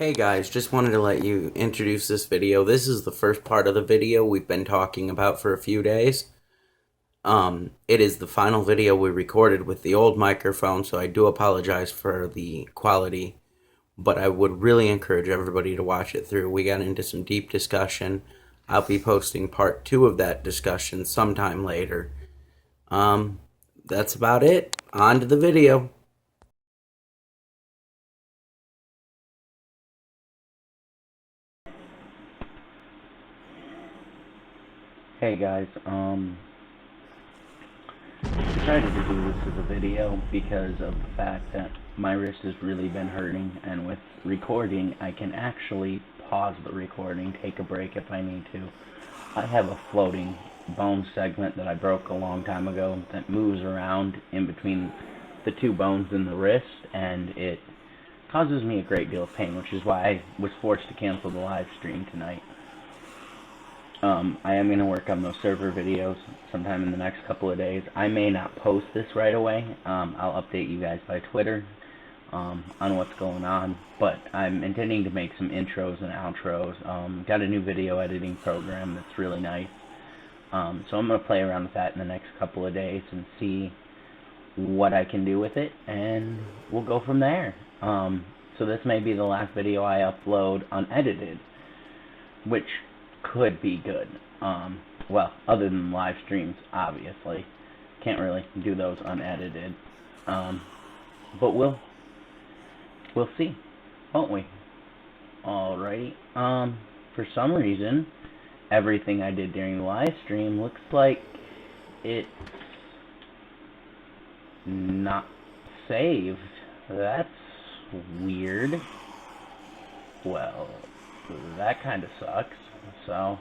Hey guys, just wanted to let you introduce this video. This is the first part of the video we've been talking about for a few days. It is the final video we recorded with the old microphone, so I do apologize for the quality, but I would really encourage everybody to watch it through. We got into some deep discussion. I'll be posting part 2 of that discussion sometime later. That's about it. On to the video. Hey guys, decided to do this as a video because of the fact that my wrist has really been hurting, and with recording I can actually pause the recording, take a break if I need to. I have a floating bone segment that I broke a long time ago that moves around in between the two bones in the wrist, and it causes me a great deal of pain, which is why I was forced to cancel the live stream tonight. I am going to work on those server videos sometime in the next couple of days. I may not post this right away. I'll update you guys by Twitter on what's going on. But I'm intending to make some intros and outros. Got a new video editing program that's really nice. So I'm going to play around with that in the next couple of days and see what I can do with it. And we'll go from there. So this may be the last video I upload unedited, which could be good. Well, other than live streams, obviously. Can't really do those unedited. But we'll see, won't we? Alrighty. For some reason, everything I did during the live stream looks like it's not saved. That's weird. Well, that kind of sucks. So,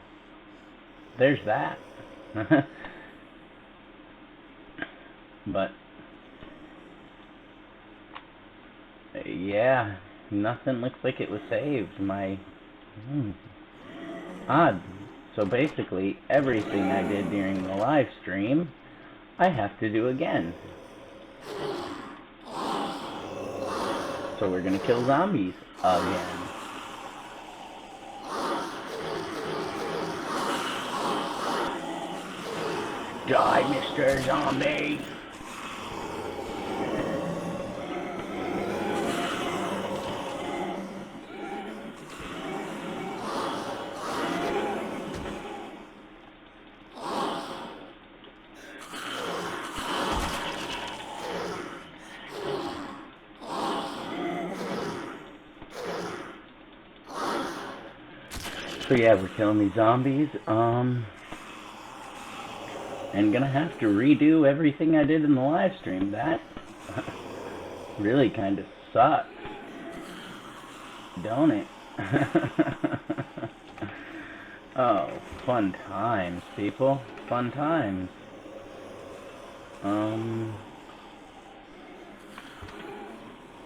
there's that. But, yeah, nothing looks like it was saved. Odd. So basically, everything I did during the live stream, I have to do again. So we're gonna kill zombies again. Die, Mr. Zombie! So yeah, we're killing these zombies, and gonna have to redo everything I did in the live stream. That really kind of sucks, don't it? Oh, fun times, people. Fun times.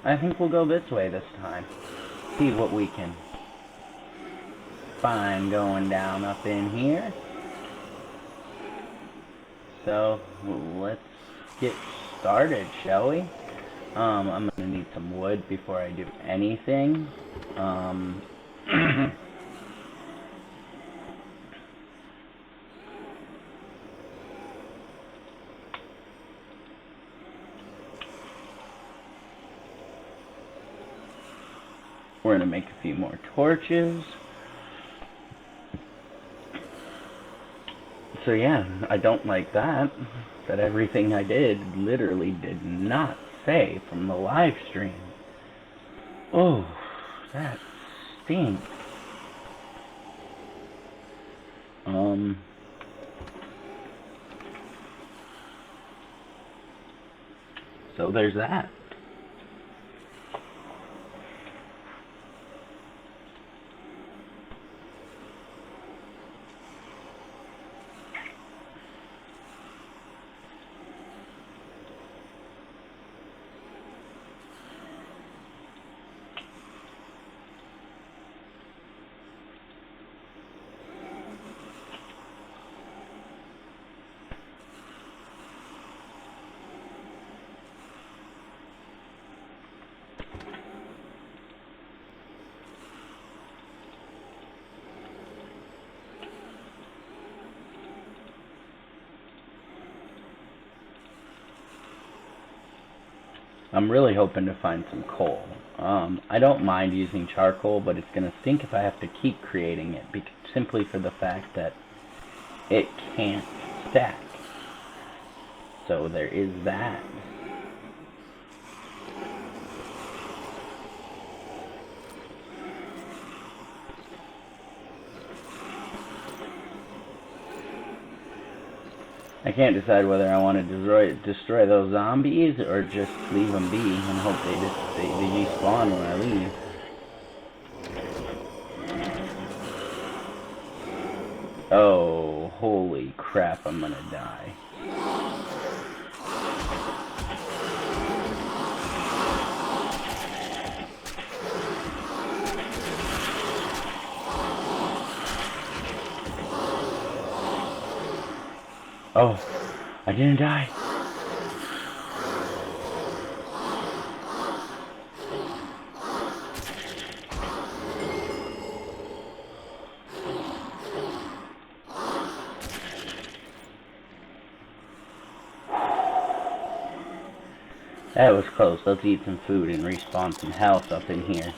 I think we'll go this way this time. See what we can find going down up in here. So, let's get started, shall we? I'm gonna need some wood before I do anything. We're gonna make a few more torches. So yeah, I don't like that everything I did literally did not save from the live stream. Oh, that stinks. So there's that. I'm really hoping to find some coal. I don't mind using charcoal, but it's gonna stink if I have to keep creating it, simply for the fact that it can't stack. So there is that. I can't decide whether I want to destroy those zombies or just leave them be and hope they despawn when I leave. Oh, holy crap, I'm gonna die. Oh, I didn't die. That was close. Let's eat some food and respawn some health up in here.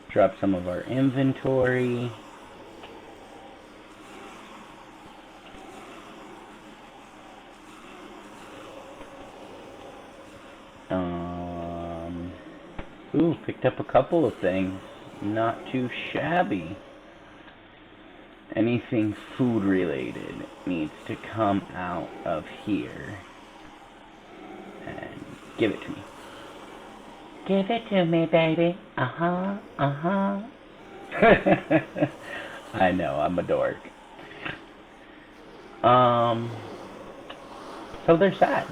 Drop some of our inventory. Ooh, picked up a couple of things. Not too shabby. Anything food related needs to come out of here. And give it to me. Give it to me, baby. Uh-huh, uh-huh. I know, I'm a dork. So there's that.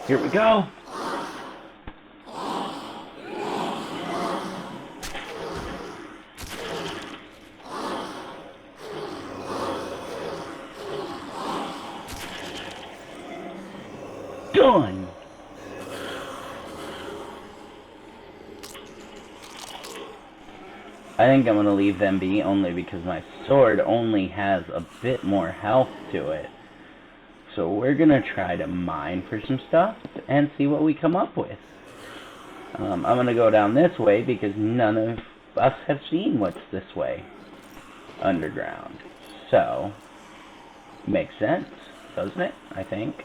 Here we go. Done. I think I'm going to leave them be only because my sword only has a bit more health to it. So we're going to try to mine for some stuff and see what we come up with. I'm going to go down this way because none of us have seen what's this way underground. So, makes sense, doesn't it? I think.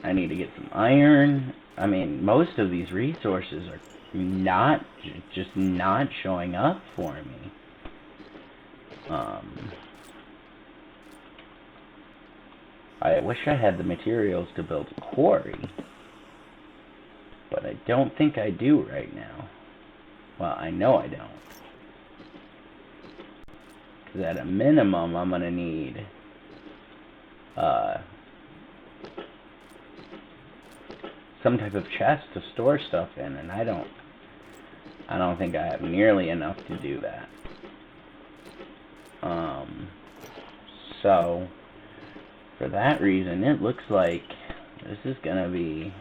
I need to get some iron. I mean, most of these resources are just not showing up for me. I wish I had the materials to build a quarry, but I don't think I do right now. Well, I know I don't. Because at a minimum, I'm gonna need some type of chest to store stuff in, and I don't think I have nearly enough to do that. So for that reason, it looks like this is gonna be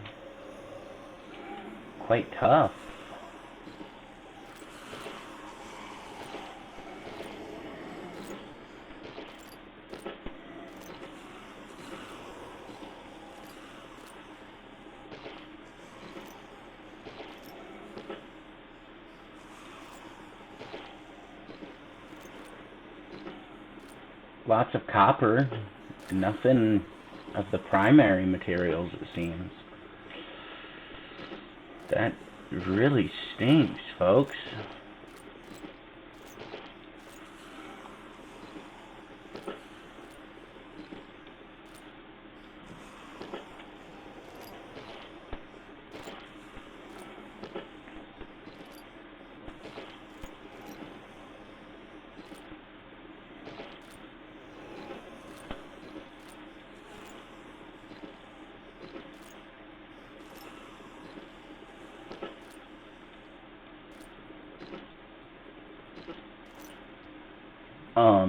quite tough. Lots of copper, nothing of the primary materials, it seems. That really stinks, folks.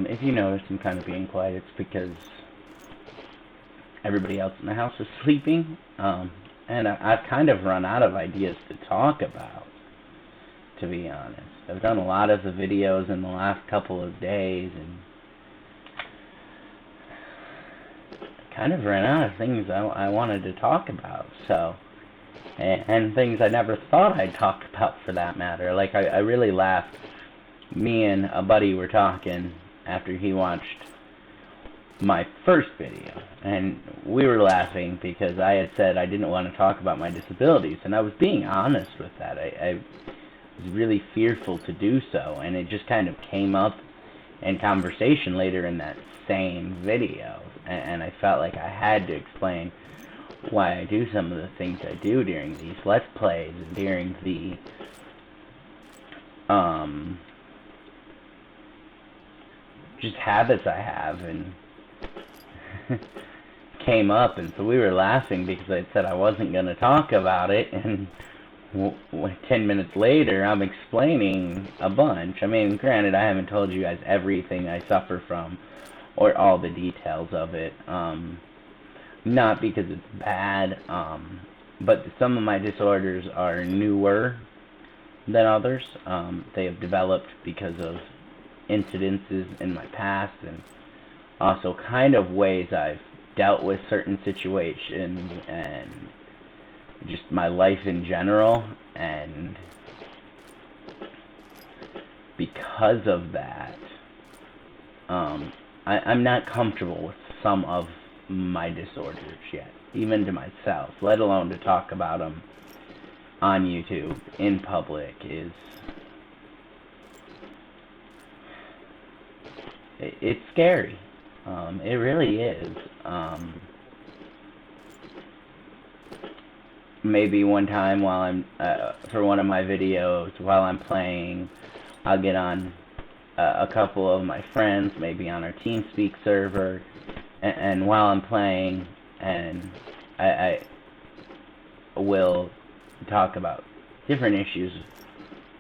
If you notice I'm kind of being quiet, it's because everybody else in the house is sleeping. And I've kind of run out of ideas to talk about, to be honest. I've done a lot of the videos in the last couple of days, and kind of ran out of things I wanted to talk about. So, and things I never thought I'd talk about, for that matter. Like, I really laughed. Me and a buddy were talking after he watched my first video, and we were laughing because I had said I didn't want to talk about my disabilities, and I was being honest with that. I was really fearful to do so, and it just kind of came up in conversation later in that same video, and I felt like I had to explain why I do some of the things I do during these Let's Plays and during the just habits I have, and came up, and so we were laughing because I said I wasn't going to talk about it, and 10 minutes later I'm explaining a bunch. I mean, granted, I haven't told you guys everything I suffer from or all the details of it, not because it's bad, but some of my disorders are newer than others. They have developed because of incidences in my past, and also kind of ways I've dealt with certain situations, and just my life in general. And because of that, I'm not comfortable with some of my disorders yet, even to myself, let alone to talk about them on YouTube in public. It's scary. It really is. Maybe one time while I'm for one of my videos, while I'm playing, I'll get on a couple of my friends, maybe on our TeamSpeak server, and while I'm playing, and I will talk about different issues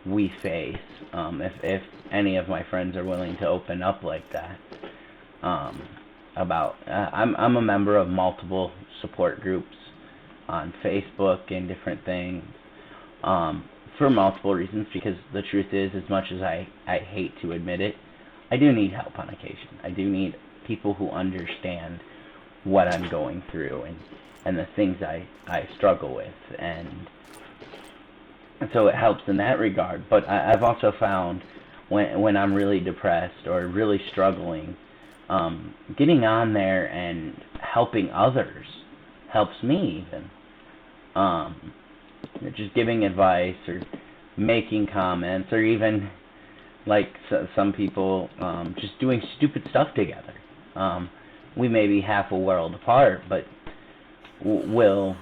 we face, if any of my friends are willing to open up like that. I'm a member of multiple support groups on Facebook and different things, for multiple reasons, because the truth is, as much as I hate to admit it, I do need help on occasion. I do need people who understand what I'm going through, and the things I struggle with, and so it helps in that regard. But I've also found when I'm really depressed or really struggling, getting on there and helping others helps me even. Just giving advice or making comments, or even like some people just doing stupid stuff together. We may be half a world apart, but we'll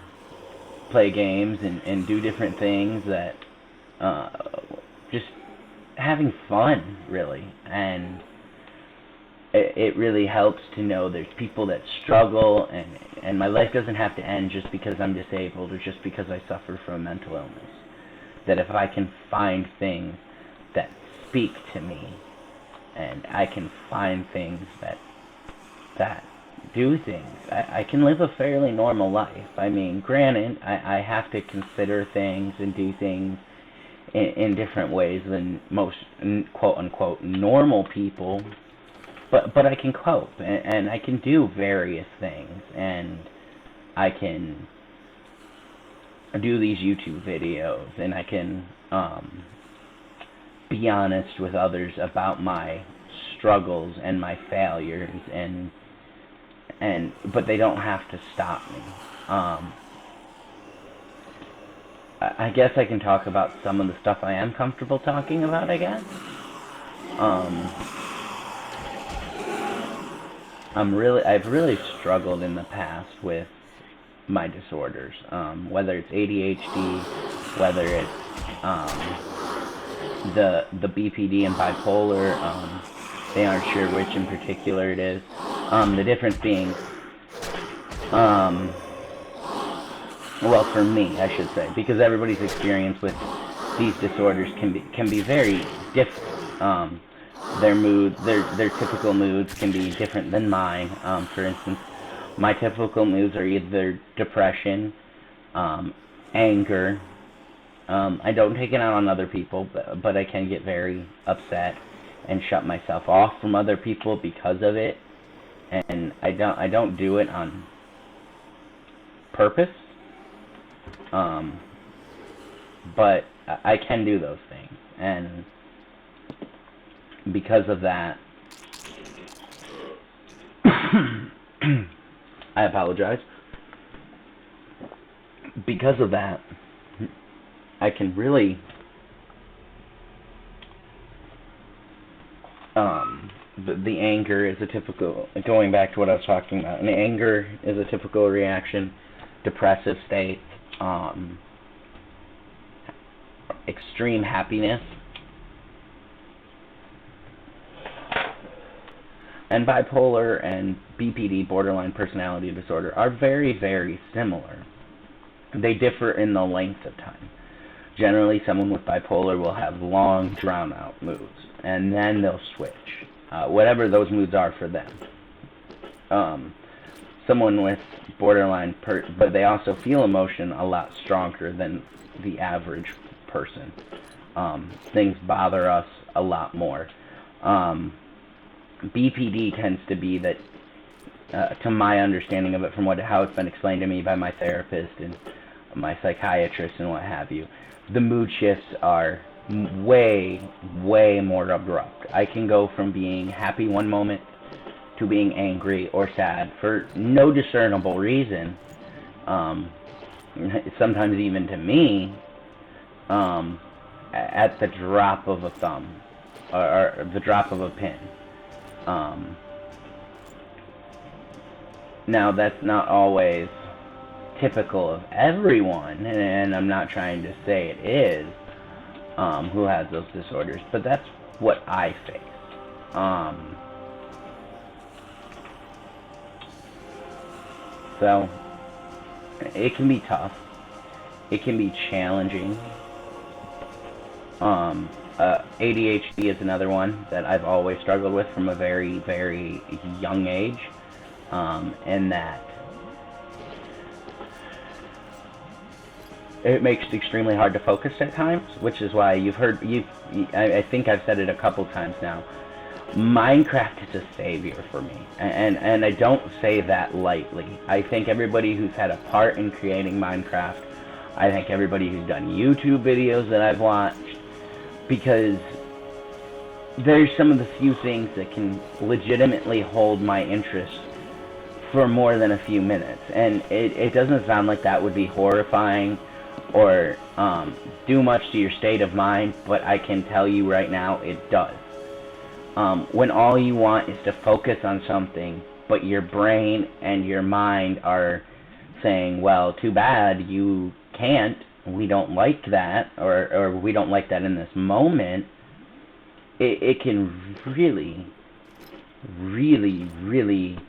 play games and do different things that just having fun, really. And it really helps to know there's people that struggle, and my life doesn't have to end just because I'm disabled or just because I suffer from mental illness. That if I can find things that speak to me, and I can find things that do things, I can live a fairly normal life. I mean, granted, I have to consider things and do things in different ways than most quote-unquote normal people, but I can cope, and I can do various things, and I can do these YouTube videos, and I can be honest with others about my struggles and my failures, and but they don't have to stop me. Um, I guess I can talk about some of the stuff I am comfortable talking about, I guess. Um, I've really struggled in the past with my disorders, whether it's ADHD, whether it's the BPD and bipolar. They aren't sure which in particular it is. The difference being, um, well, for me, I should say, because everybody's experience with these disorders can be very different. Their typical moods can be different than mine. For instance, my typical moods are either depression, um, anger. I don't take it out on other people, but I can get very upset and shut myself off from other people because of it. And I don't do it on purpose. Um, but I can do those things, and because of that, I apologize. Because of that, I can really the anger is a typical, going back to what I was talking about, and anger is a typical reaction, depressive state, um, extreme happiness, and bipolar and BPD, borderline personality disorder, are very, very similar. They differ in the length of time. Generally, someone with bipolar will have long, drawn-out moods, and then they'll switch, whatever those moods are for them. Someone with borderline, but they also feel emotion a lot stronger than the average person. Things bother us a lot more. BPD tends to be that, to my understanding of it, from how it's been explained to me by my therapist and my psychiatrist and what have you, the mood shifts are way, way more abrupt. I can go from being happy one moment to being angry or sad for no discernible reason. Sometimes even to me, at the drop of a thumb, or the drop of a pin. Now, that's not always typical of everyone, and I'm not trying to say it is, who has those disorders, but that's what I face. So, it can be tough. It can be challenging. ADHD is another one that I've always struggled with from a very, very young age, and that it makes it extremely hard to focus at times, which is why I think I've said it a couple times now. Minecraft is a savior for me, and I don't say that lightly. I think everybody who's had a part in creating Minecraft, I think everybody who's done YouTube videos that I've watched, because there's some of the few things that can legitimately hold my interest for more than a few minutes, and it doesn't sound like that would be horrifying or do much to your state of mind, but I can tell you right now it does. When all you want is to focus on something, but your brain and your mind are saying, well, too bad, you can't, we don't like that, or we don't like that in this moment, it can really, really, really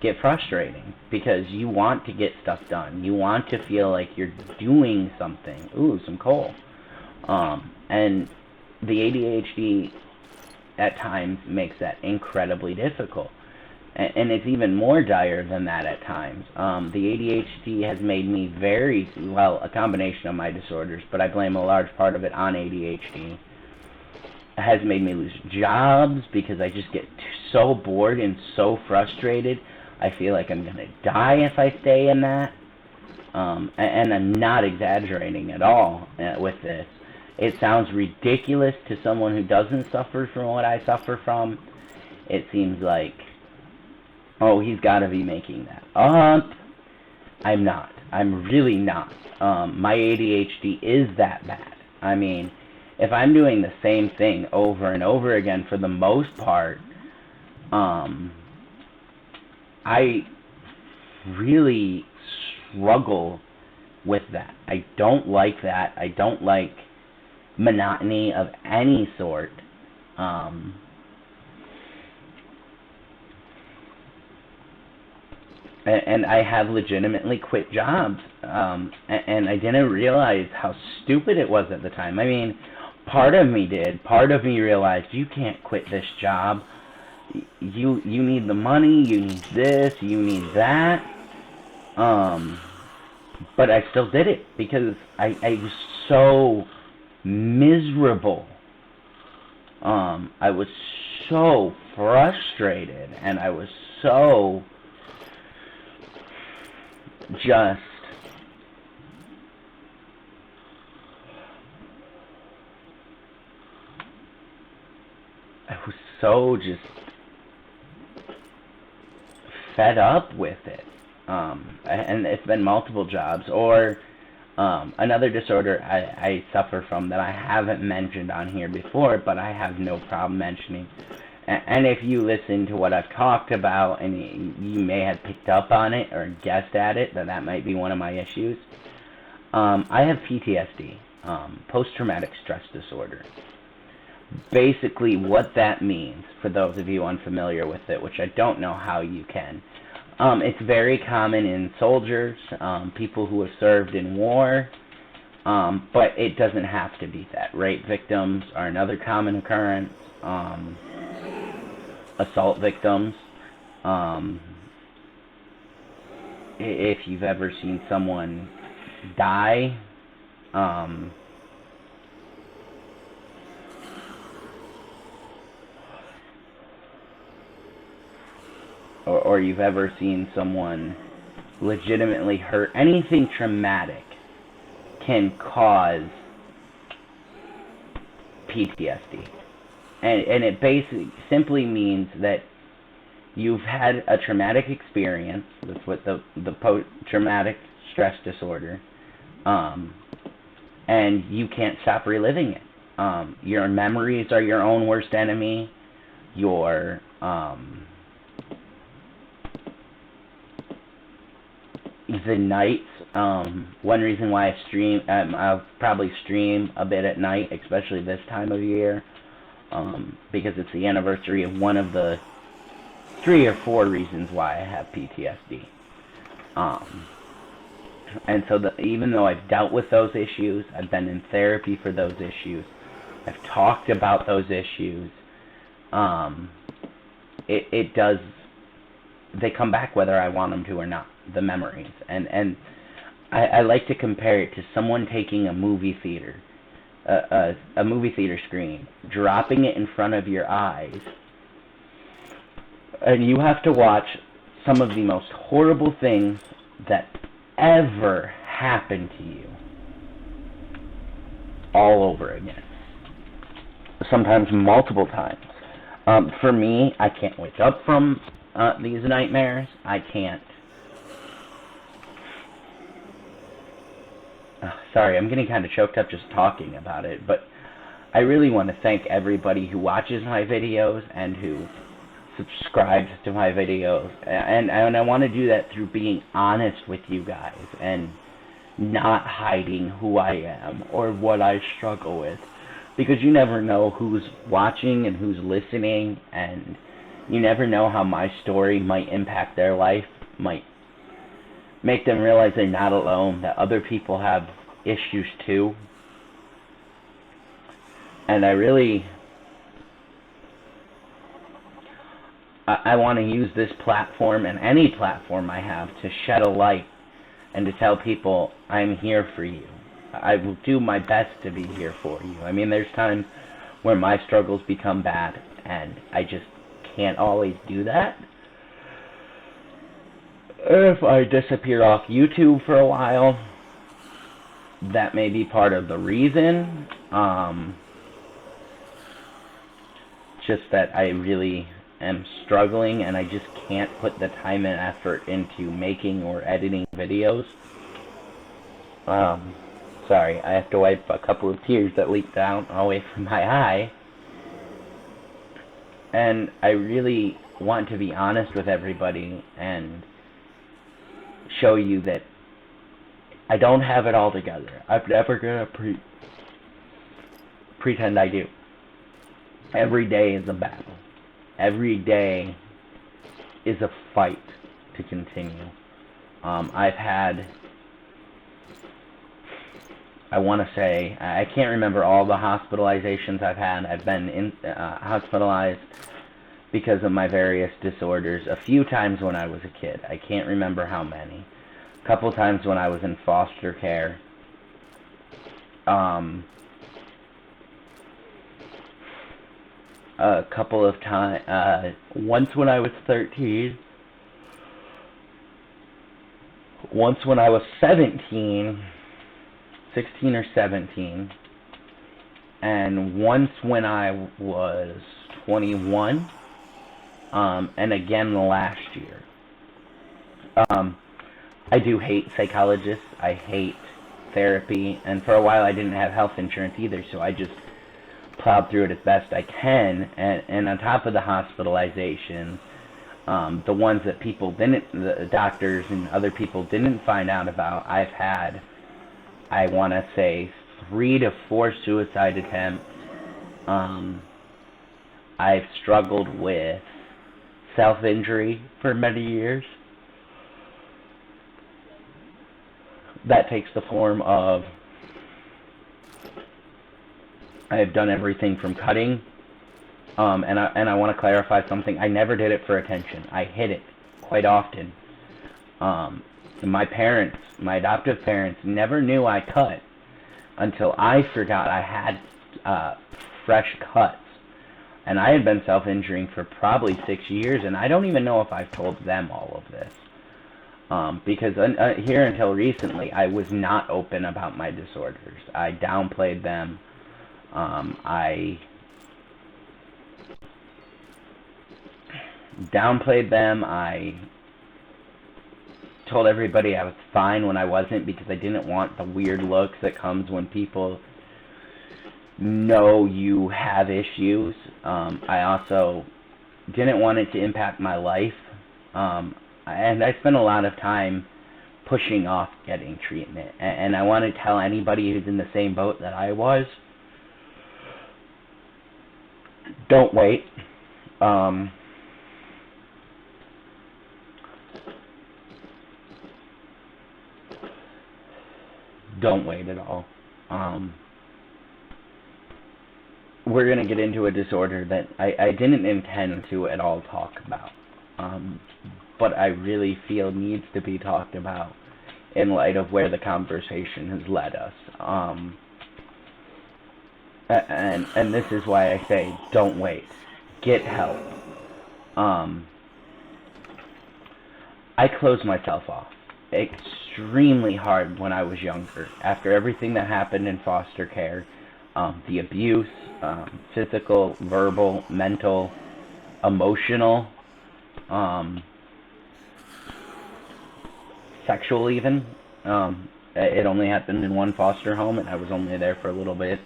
get frustrating, because you want to get stuff done. You want to feel like you're doing something. Ooh, some coal. And the ADHD at times makes that incredibly difficult. And it's even more dire than that at times. The ADHD has made me a combination of my disorders, but I blame a large part of it on ADHD. It has made me lose jobs because I just get so bored and so frustrated. I feel like I'm going to die if I stay in that. And I'm not exaggerating at all with this. It sounds ridiculous to someone who doesn't suffer from what I suffer from. It seems like Oh, he's got to be making that. I'm not. I'm really not. My ADHD is that bad. I mean, if I'm doing the same thing over and over again for the most part, um, I really struggle with that. I don't like that. I don't like monotony of any sort. Um, and I have legitimately quit jobs, and I didn't realize how stupid it was at the time. I mean, part of me did. Part of me realized you can't quit this job. You need the money. You need this. You need that. Um, but I still did it because I was so miserable. I was so frustrated, and I was so just I was so just fed up with it. And it's been multiple jobs. Or another disorder I suffer from that I haven't mentioned on here before, but I have no problem mentioning. And if you listen to what I've talked about, and you may have picked up on it or guessed at it, that might be one of my issues. I have PTSD, post-traumatic stress disorder. Basically, what that means, for those of you unfamiliar with it, which I don't know how you can, it's very common in soldiers, people who have served in war, but it doesn't have to be that. Rape victims are another common occurrence, assault victims. Um, if you've ever seen someone die, um, or you've ever seen someone legitimately hurt, anything traumatic can cause PTSD. And it basically simply means that you've had a traumatic experience. That's what the post-traumatic stress disorder, um, and you can't stop reliving it. Your memories are your own worst enemy. Your the nights. One reason why I'll probably stream a bit at night, especially this time of year, because it's the anniversary of one of the 3 or 4 reasons why I have PTSD. Um, and so even though I've dealt with those issues, I've been in therapy for those issues, I've talked about those issues, um, it does, they come back whether I want them to or not, the memories. And I like to compare it to someone taking a movie theater, a movie theater screen, dropping it in front of your eyes, and you have to watch some of the most horrible things that ever happened to you all over again. Sometimes multiple times. For me, I can't wake up from these nightmares. I can't. Sorry, I'm getting kind of choked up just talking about it, but I really want to thank everybody who watches my videos and who subscribes to my videos, and I want to do that through being honest with you guys and not hiding who I am or what I struggle with, because you never know who's watching and who's listening, and you never know how my story might impact their life, might make them realize they're not alone, that other people have issues too. And I want to use this platform and any platform I have to shed a light and to tell people I'm here for you. I will do my best to be here for you. I mean, there's times where my struggles become bad, and I just can't always do that. If I disappear off YouTube for a while, that may be part of the reason. Just that I really am struggling and I just can't put the time and effort into making or editing videos. Um, Sorry, I have to wipe a couple of tears that leaked down away from my eye. And I really want to be honest with everybody and show you that I don't have it all together. I'm never gonna pretend I do. Every day is a battle. Every day is a fight to continue. I've had, I want to say, I can't remember all the hospitalizations I've had. I've been hospitalized because of my various disorders a few times when I was a kid. I can't remember how many. A couple times when I was in foster care. A couple of times. Once when I was 13. Once when I was 17. 16 or 17. And once when I was 21. And again last year. I do hate psychologists. I hate therapy. And for a while I didn't have health insurance either, so I just plowed through it as best I can. And on top of the hospitalizations, the ones that people didn't, the doctors and other people didn't find out about, I've had, I want to say, 3 to 4 suicide attempts. I've struggled with self-injury for many years. That takes the form of, I have done everything from cutting, and I want to clarify something. I never did it for attention. I hid it quite often. My parents, my adoptive parents, never knew I cut until I forgot I had fresh cuts. And I had been self-injuring for probably 6 years, and I don't even know if I've told them all of this. Because here until recently, I was not open about my disorders. I downplayed them. I told everybody I was fine when I wasn't, because I didn't want the weird looks that comes when people know you have issues. I also didn't want it to impact my life. And I spent a lot of time pushing off getting treatment. And I want to tell anybody who's in the same boat that I was, don't wait. Don't wait at all. We're going to get into a disorder that I didn't intend to at all talk about. But I really feel needs to be talked about in light of where the conversation has led us. And this is why I say don't wait. Get help. I closed myself off extremely hard when I was younger. After everything that happened in foster care, the abuse, physical, verbal, mental, emotional, sexual even. It only happened in one foster home, and I was only there for a little bit.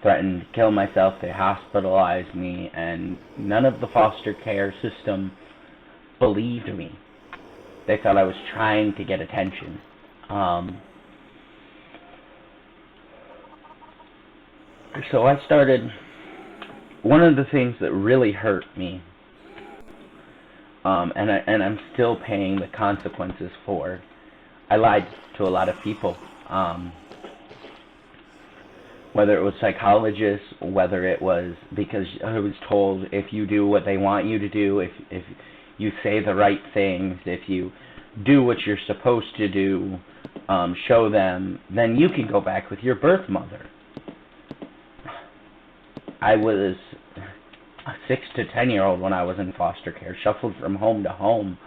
Threatened to kill myself. They hospitalized me, and none of the foster care system believed me. They thought I was trying to get attention. So I started, one of the things that really hurt me, and I'm still paying the consequences for, I lied to a lot of people. Whether it was psychologists, whether it was because I was told if you do what they want you to do, if you say the right things, if you do what you're supposed to do, show them, then you can go back with your birth mother. I was a 6 to 10-year-old when I was in foster care, shuffled from home to home,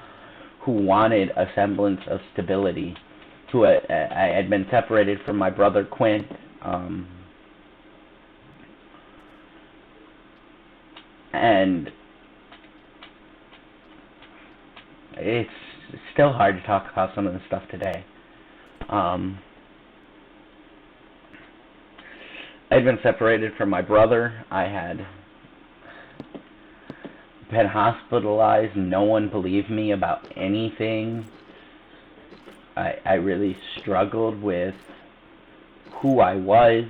who wanted a semblance of stability. I had been separated from my brother Quint. And it's still hard to talk about some of the stuff today. I'd been separated from my brother. I had been hospitalized. No one believed me about anything. I really struggled with who I was,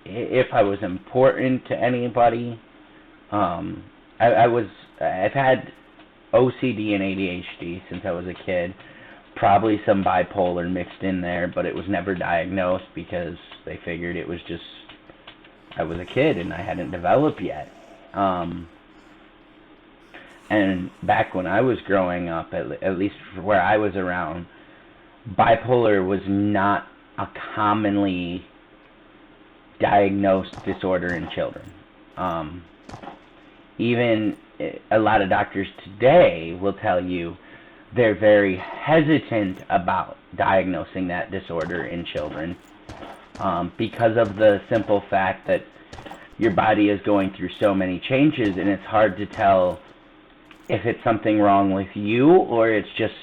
if I was important to anybody. I've had OCD and ADHD since I was a kid. Probably some bipolar mixed in there, but it was never diagnosed because they figured it was just I was a kid and I hadn't developed yet. And back when I was growing up, at least where I was around, bipolar was not a commonly diagnosed disorder in children. Even a lot of doctors today will tell you they're very hesitant about diagnosing that disorder in children, because of the simple fact that your body is going through so many changes, and it's hard to tell if it's something wrong with you or it's just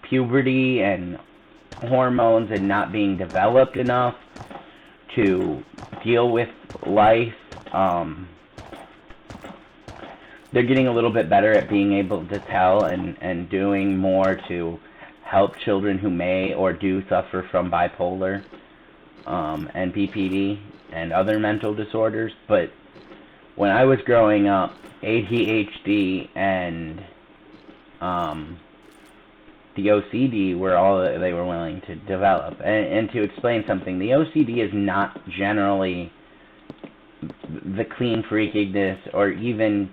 puberty and hormones and not being developed enough to deal with life. They're getting a little bit better at being able to tell and doing more to help children who may or do suffer from bipolar and BPD and other mental disorders. But when I was growing up, ADHD and the OCD were all that they were willing to develop. And to explain something, the OCD is not generally the clean freakiness, or even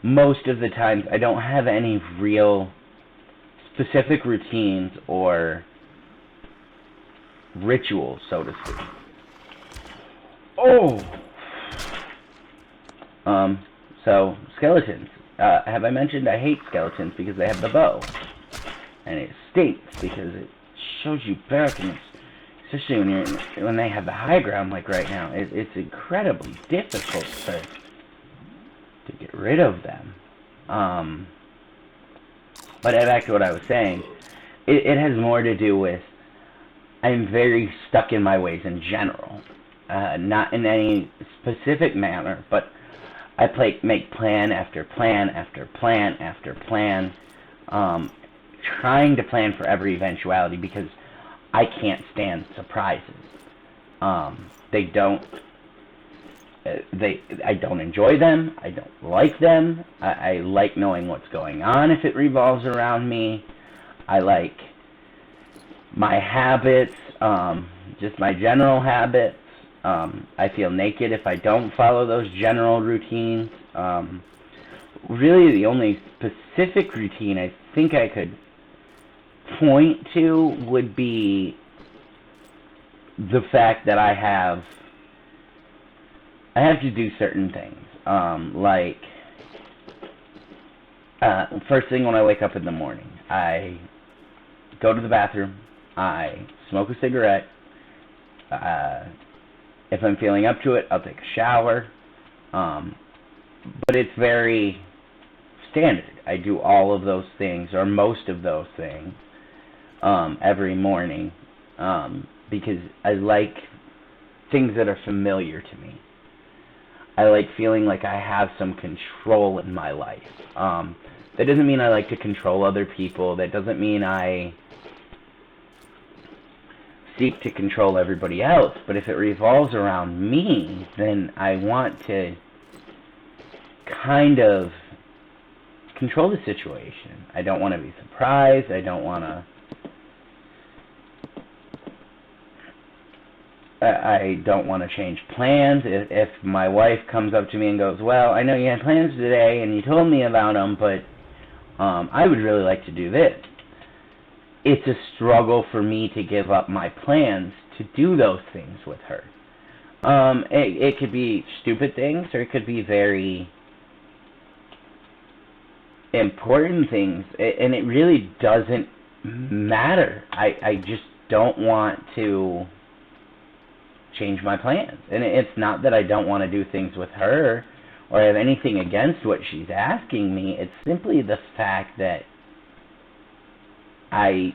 most of the times I don't have any real specific routines or rituals, so to speak. Oh! So, skeletons. Have I mentioned I hate skeletons because they have the bow? And it stinks because it shows you back, and especially when they have the high ground like right now, it's incredibly difficult to get rid of them. But back to what I was saying, it has more to do with I'm very stuck in my ways in general, not in any specific manner, but I make plan after plan after plan after plan, trying to plan for every eventuality because I can't stand surprises. I don't enjoy them. I don't like them. I like knowing what's going on if it revolves around me. I like my habits, just my general habits. I feel naked if I don't follow those general routines. Really, the only specific routine I think I could point to would be the fact that I have to do certain things. First thing when I wake up in the morning, I go to the bathroom, I smoke a cigarette. If I'm feeling up to it, I'll take a shower. But it's very standard. I do all of those things, or most of those things, every morning, because I like things that are familiar to me. I like feeling like I have some control in my life. That doesn't mean I like to control other people. That doesn't mean I seek to control everybody else. But if it revolves around me, then I want to kind of control the situation. I don't want to be surprised. I don't want to... I don't want to change plans. If my wife comes up to me and goes, well, I know you had plans today and you told me about them, but I would really like to do this. It's a struggle for me to give up my plans to do those things with her. It could be stupid things, or it could be very important things, and it really doesn't matter. I just don't want to change my plans. And it's not that I don't want to do things with her or have anything against what she's asking me. It's simply the fact that I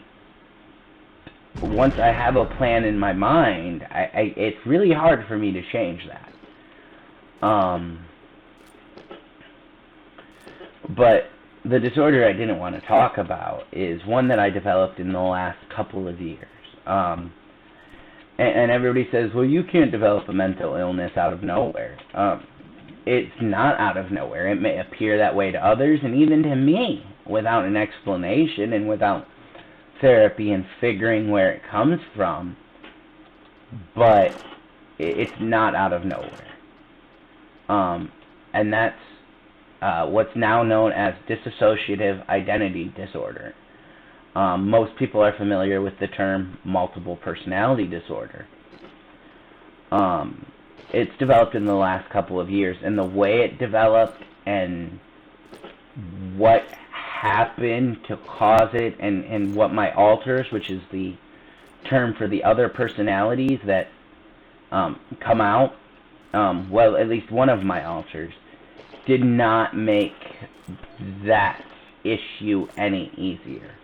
once I have a plan in my mind, it's really hard for me to change that. But the disorder I didn't want to talk about is one that I developed in the last couple of years. And everybody says, well, you can't develop a mental illness out of nowhere. It's not out of nowhere. It may appear that way to others and even to me without an explanation and without therapy and figuring where it comes from. But it's not out of nowhere. And that's what's now known as dissociative identity disorder. Most people are familiar with the term multiple personality disorder. It's developed in the last couple of years, and the way it developed and what happened to cause it and what my alters, which is the term for the other personalities that come out, well, at least one of my alters, did not make that issue any easier.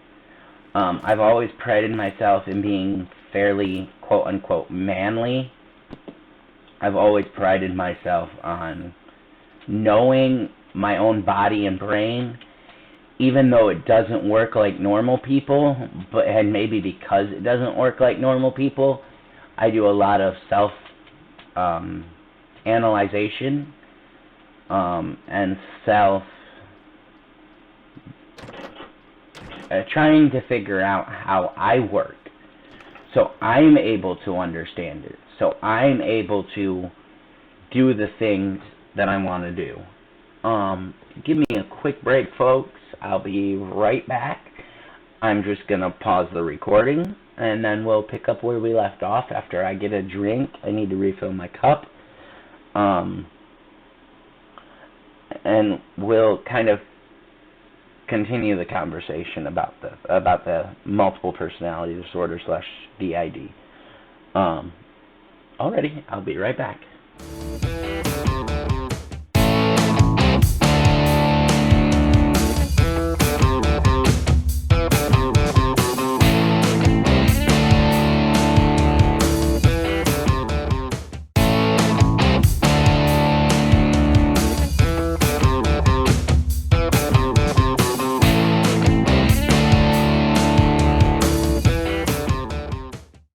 I've always prided myself in being fairly quote-unquote manly. I've always prided myself on knowing my own body and brain, even though it doesn't work like normal people, and maybe because it doesn't work like normal people, I do a lot of self-analyzation and trying to figure out how I work, so I'm able to understand it, so I'm able to do the things that I want to do. Give me a quick break, folks. I'll be right back. I'm just going to pause the recording, and then we'll pick up where we left off after I get a drink. I need to refill my cup. And we'll kind of continue the conversation about the multiple personality disorder / DID. Alrighty, I'll be right back.